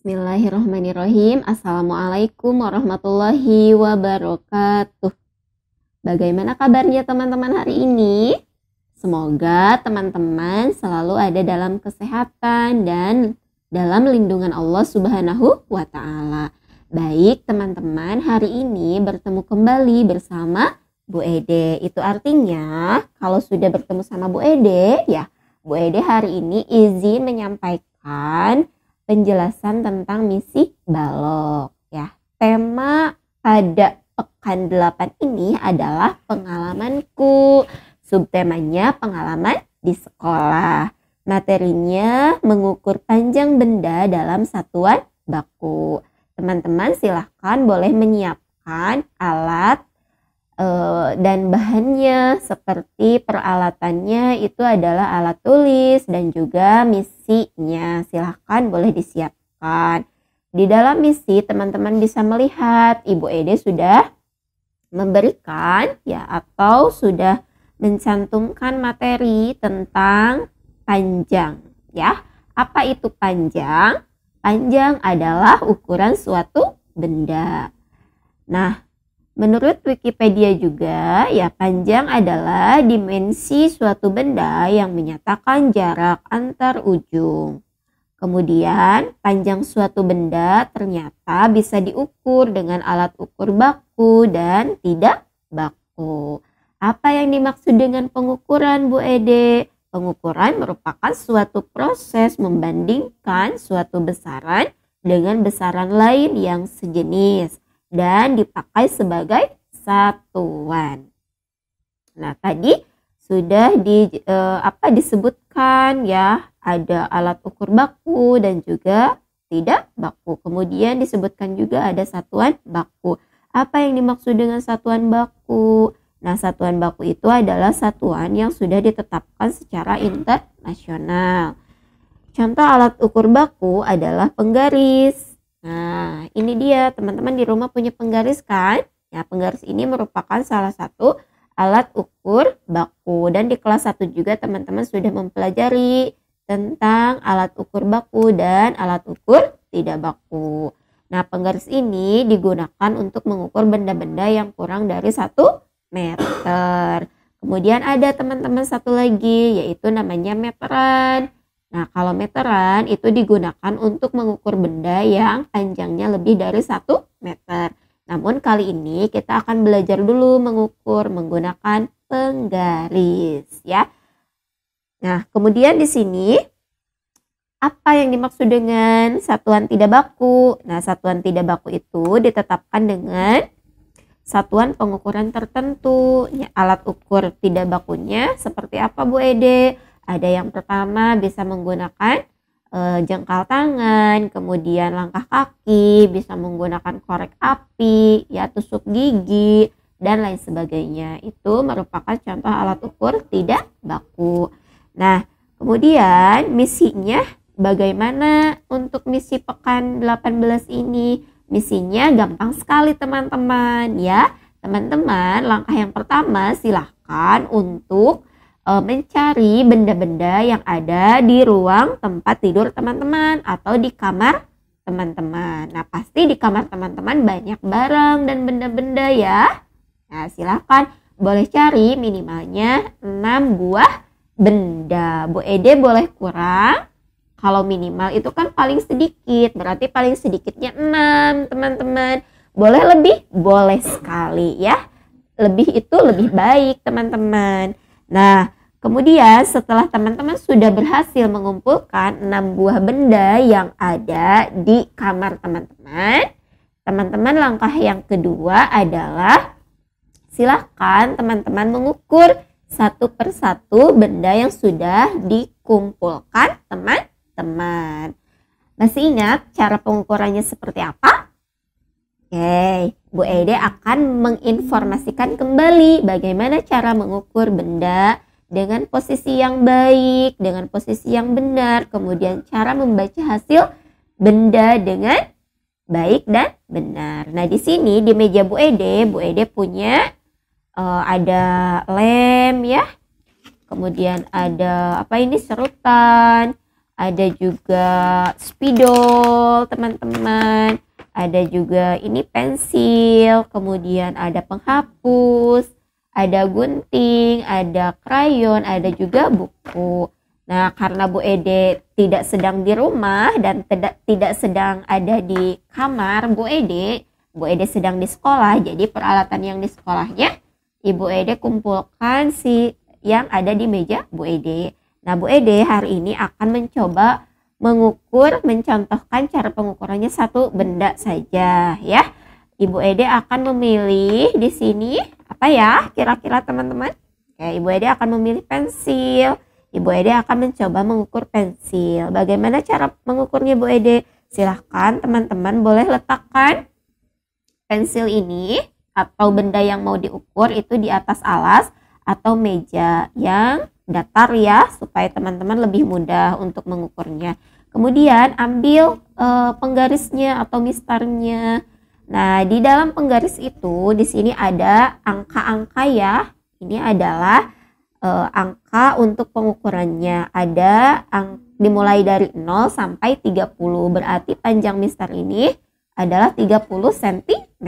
Bismillahirrahmanirrahim. Assalamualaikum warahmatullahi wabarakatuh. Bagaimana kabarnya teman-teman hari ini? Semoga teman-teman selalu ada dalam kesehatan dan dalam lindungan Allah Subhanahu wa Ta'ala. Baik teman-teman, hari ini bertemu kembali bersama Bu Ede. Itu artinya kalau sudah bertemu sama Bu Ede, ya Bu Ede hari ini izin menyampaikan penjelasan tentang misi balok ya. Tema pada pekan 8 ini adalah pengalamanku. Subtemanya pengalaman di sekolah. Materinya mengukur panjang benda dalam satuan baku. Teman-teman silahkan boleh menyiapkan alat dan bahannya, seperti peralatannya itu adalah alat tulis dan juga misinya. Silahkan boleh disiapkan. Di dalam misi teman-teman bisa melihat Ibu Ede sudah memberikan ya atau sudah mencantumkan materi tentang panjang ya. Apa itu panjang? Panjang adalah ukuran suatu benda. Nah, menurut Wikipedia juga, ya panjang adalah dimensi suatu benda yang menyatakan jarak antar ujung. Kemudian, panjang suatu benda ternyata bisa diukur dengan alat ukur baku dan tidak baku. Apa yang dimaksud dengan pengukuran, Bu Ede? Pengukuran merupakan suatu proses membandingkan suatu besaran dengan besaran lain yang sejenis dan dipakai sebagai satuan. Nah, tadi sudah disebutkan ya, ada alat ukur baku dan juga tidak baku. Kemudian disebutkan juga ada satuan baku. Apa yang dimaksud dengan satuan baku? Nah, satuan baku itu adalah satuan yang sudah ditetapkan secara internasional. Contoh alat ukur baku adalah penggaris. Nah, ini dia teman-teman di rumah punya penggaris kan? Ya, penggaris ini merupakan salah satu alat ukur baku. Dan di kelas 1 juga teman-teman sudah mempelajari tentang alat ukur baku dan alat ukur tidak baku. Nah, penggaris ini digunakan untuk mengukur benda-benda yang kurang dari 1 meter. Kemudian ada teman-teman satu lagi, yaitu namanya meteran. Nah, kalau meteran itu digunakan untuk mengukur benda yang panjangnya lebih dari 1 meter. Namun kali ini kita akan belajar dulu mengukur menggunakan penggaris ya. Nah, kemudian di sini apa yang dimaksud dengan satuan tidak baku? Nah, satuan tidak baku itu ditetapkan dengan satuan pengukuran tertentu. Ya, alat ukur tidak bakunya seperti apa, Bu Ede? Ada yang pertama bisa menggunakan jengkal tangan, kemudian langkah kaki, bisa menggunakan korek api, ya tusuk gigi, dan lain sebagainya. Itu merupakan contoh alat ukur tidak baku. Nah, kemudian misinya bagaimana untuk misi pekan 18 ini? Misinya gampang sekali teman-teman ya. Teman-teman, langkah yang pertama silahkan untuk mencari benda-benda yang ada di ruang tempat tidur teman-teman atau di kamar teman-teman. Nah, pasti di kamar teman-teman banyak barang dan benda-benda ya. Nah, silahkan boleh cari minimalnya 6 buah benda. Bu Ede boleh kurang. Kalau minimal itu kan paling sedikit, berarti paling sedikitnya 6 teman-teman. Boleh lebih? Boleh sekali ya. Lebih itu lebih baik teman-teman. Nah, kemudian setelah teman-teman sudah berhasil mengumpulkan 6 buah benda yang ada di kamar teman-teman, teman-teman langkah yang kedua adalah silahkan teman-teman mengukur satu persatu benda yang sudah dikumpulkan teman-teman. Masih ingat cara pengukurannya seperti apa? Oke, Bu Ede akan menginformasikan kembali bagaimana cara mengukur benda dengan posisi yang baik, dengan posisi yang benar, kemudian cara membaca hasil benda dengan baik dan benar. Nah, di sini di meja Bu Ede punya ada lem ya. Kemudian ada serutan, ada juga spidol teman-teman, ada juga ini pensil, kemudian ada penghapus, ada gunting, ada krayon, ada juga buku. Nah, karena Bu Ede tidak sedang di rumah dan tidak sedang ada di kamar Bu Ede sedang di sekolah, jadi peralatan yang di sekolahnya Ibu Ede kumpulkan yang ada di meja Bu Ede. Nah, Bu Ede hari ini akan mencoba mencontohkan cara pengukurannya satu benda saja ya. Ibu Ede akan memilih di sini apa ya kira-kira teman-teman? Oke, Ibu Ede akan memilih pensil. Ibu Ede akan mencoba mengukur pensil. Bagaimana cara mengukurnya Bu Ede? Silahkan teman-teman boleh letakkan pensil ini atau benda yang mau diukur itu di atas alas atau meja yang datar ya, supaya teman-teman lebih mudah untuk mengukurnya. Kemudian ambil penggarisnya atau mistarnya. Nah, di dalam penggaris itu di sini ada angka-angka ya. Ini adalah angka untuk pengukurannya. Ada dimulai dari 0 sampai 30. Berarti panjang mistar ini adalah 30 cm.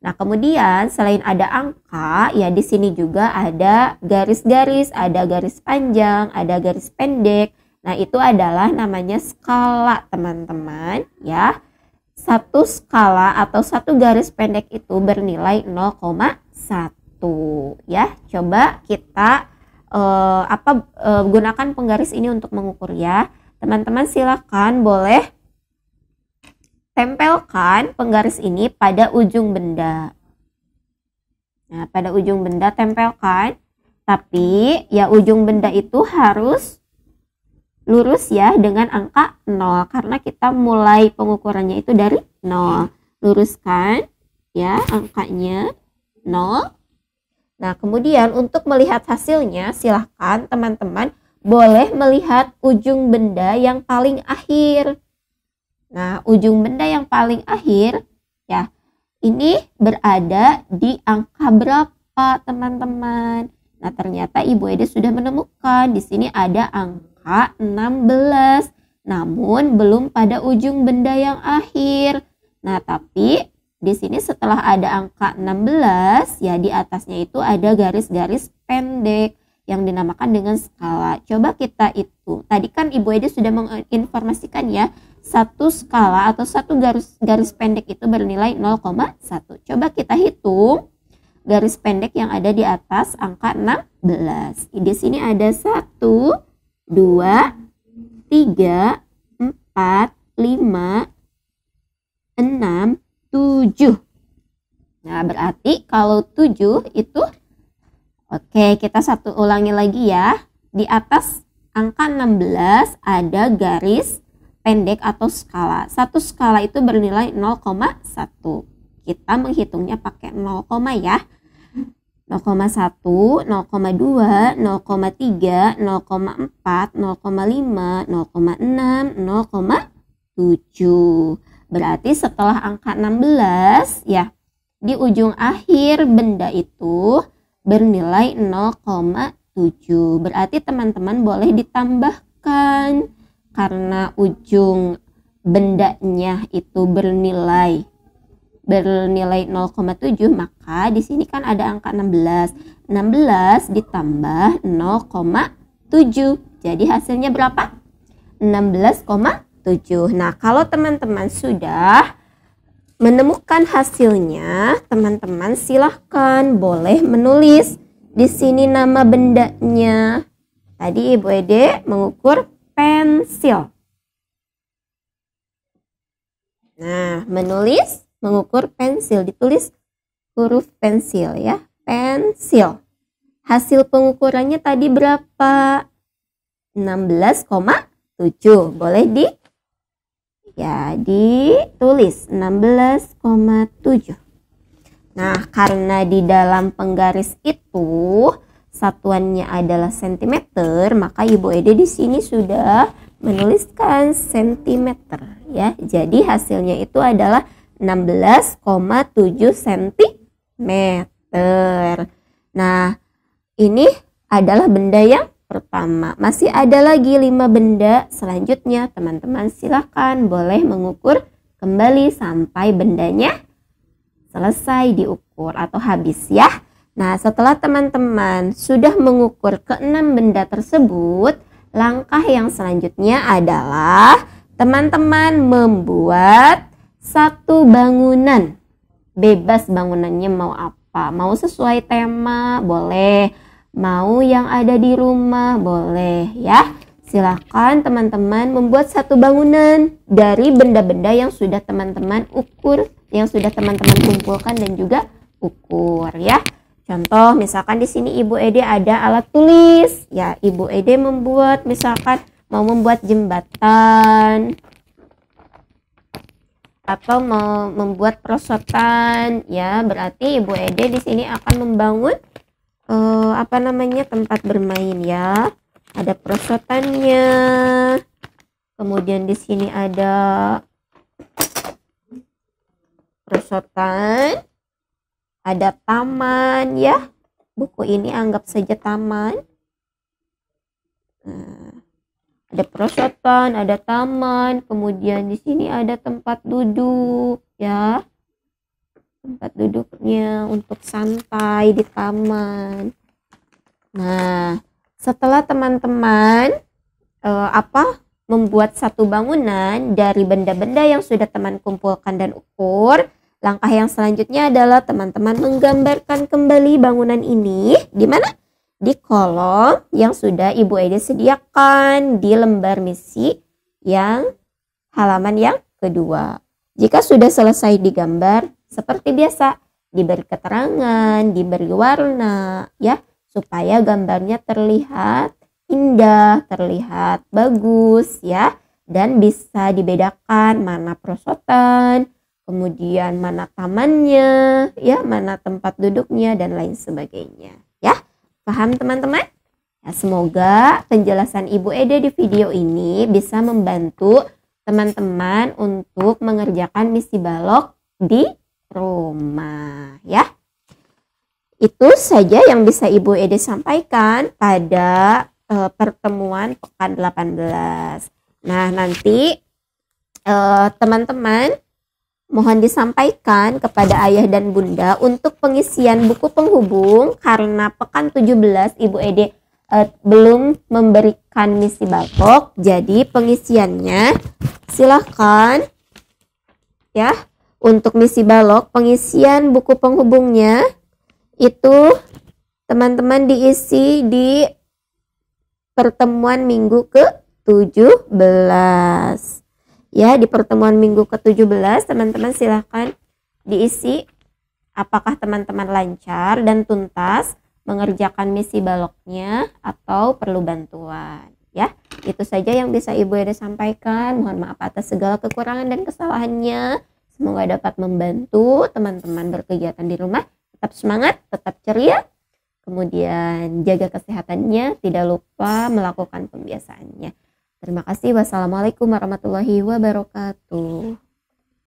Nah, kemudian selain ada angka, ya di sini juga ada garis-garis, ada garis panjang, ada garis pendek. Nah, itu adalah namanya skala, teman-teman, ya. Satu skala atau satu garis pendek itu bernilai 0,1, ya. Coba kita gunakan penggaris ini untuk mengukur ya. Teman-teman silakan boleh tempelkan penggaris ini pada ujung benda. Nah, pada ujung benda tempelkan. Tapi ya ujung benda itu harus lurus ya dengan angka 0. Karena kita mulai pengukurannya itu dari 0. Luruskan ya angkanya 0. Nah, kemudian untuk melihat hasilnya silahkan teman-teman boleh melihat ujung benda yang paling akhir. Nah, ujung benda yang paling akhir ya, ini berada di angka berapa, teman-teman? Nah, ternyata Ibu Ede sudah menemukan. Di sini ada angka 16, namun belum pada ujung benda yang akhir. Nah, tapi di sini setelah ada angka 16, ya di atasnya itu ada garis-garis pendek yang dinamakan dengan skala. Coba kita itu. Tadi kan Ibu Ede sudah menginformasikan ya, satu skala atau satu garis pendek itu bernilai 0,1. Coba kita hitung garis pendek yang ada di atas angka 16. Di sini ada 1, 2, 3, 4, 5, 6, 7. Nah, berarti kalau 7 itu, oke, kita ulangi lagi ya. Di atas angka 16 ada garis pendek atau skala. Satu skala itu bernilai 0,1. Kita menghitungnya pakai 0, ya. 0,1, 0,2, 0,3, 0,4, 0,5, 0,6, 0,7. Berarti setelah angka 16 ya, di ujung akhir benda itu bernilai 0,7. Berarti teman-teman boleh ditambahkan. Karena ujung bendanya itu bernilai 0,7, maka di sini kan ada angka 16. 16 ditambah 0,7. Jadi hasilnya berapa? 16,7. Nah, kalau teman-teman sudah menemukan hasilnya, teman-teman silahkan boleh menulis di sini nama bendanya. Tadi Ibu Ede mengukur pensil. Nah, mengukur pensil, ditulis huruf pensil ya, pensil. Hasil pengukurannya tadi berapa? 16,7. Boleh ditulis 16,7. Nah, karena di dalam penggaris itu satuannya adalah cm, maka Ibu Ede di sini sudah menuliskan cm ya. Jadi hasilnya itu adalah 16,7 cm. Nah, ini adalah benda yang pertama. Masih ada lagi 5 benda selanjutnya. Teman-teman silakan boleh mengukur kembali sampai bendanya selesai diukur atau habis ya. Nah, setelah teman-teman sudah mengukur ke-6 benda tersebut, langkah yang selanjutnya adalah teman-teman membuat satu bangunan. Bebas bangunannya mau apa, mau sesuai tema boleh, mau yang ada di rumah boleh ya. Silakan teman-teman membuat satu bangunan dari benda-benda yang sudah teman-teman ukur, yang sudah teman-teman kumpulkan dan juga ukur ya. Contoh misalkan di sini Ibu Ede ada alat tulis. Ya, Ibu Ede membuat misalkan mau membuat jembatan atau mau membuat perosotan ya, berarti Ibu Ede di sini akan membangun tempat bermain ya. Ada perosotannya. Kemudian di sini ada perosotan, ada taman ya. Buku ini anggap saja taman. Nah, ada perosotan, ada taman, kemudian di sini ada tempat duduk ya. Tempat duduknya untuk santai di taman. Nah, setelah teman-teman membuat satu bangunan dari benda-benda yang sudah teman kumpulkan dan ukur, langkah yang selanjutnya adalah teman-teman menggambarkan kembali bangunan ini di mana? Di kolom yang sudah Ibu Ede sediakan di lembar misi yang halaman yang kedua. Jika sudah selesai digambar, seperti biasa, diberi keterangan, diberi warna ya, supaya gambarnya terlihat indah, terlihat bagus ya, dan bisa dibedakan mana perosotan, kemudian mana tamannya ya, mana tempat duduknya dan lain sebagainya ya. Paham teman-teman? Ya, semoga penjelasan Ibu Ede di video ini bisa membantu teman-teman untuk mengerjakan misi balok di rumah ya. Itu saja yang bisa Ibu Ede sampaikan pada pertemuan pekan 18. Nah, nanti teman-teman mohon disampaikan kepada ayah dan bunda untuk pengisian buku penghubung, karena pekan 17 Ibu Ede belum memberikan misi balok. Jadi pengisiannya silahkan ya, untuk misi balok pengisian buku penghubungnya itu teman-teman diisi di pertemuan minggu ke-17 ya. Di pertemuan minggu ke-17 teman-teman silahkan diisi apakah teman-teman lancar dan tuntas mengerjakan misi baloknya atau perlu bantuan ya. Itu saja yang bisa Ibu Ede sampaikan. Mohon maaf atas segala kekurangan dan kesalahannya. Semoga dapat membantu teman-teman berkegiatan di rumah. Tetap semangat, tetap ceria, kemudian jaga kesehatannya, tidak lupa melakukan pembiasaannya. Terima kasih. Wassalamualaikum warahmatullahi wabarakatuh.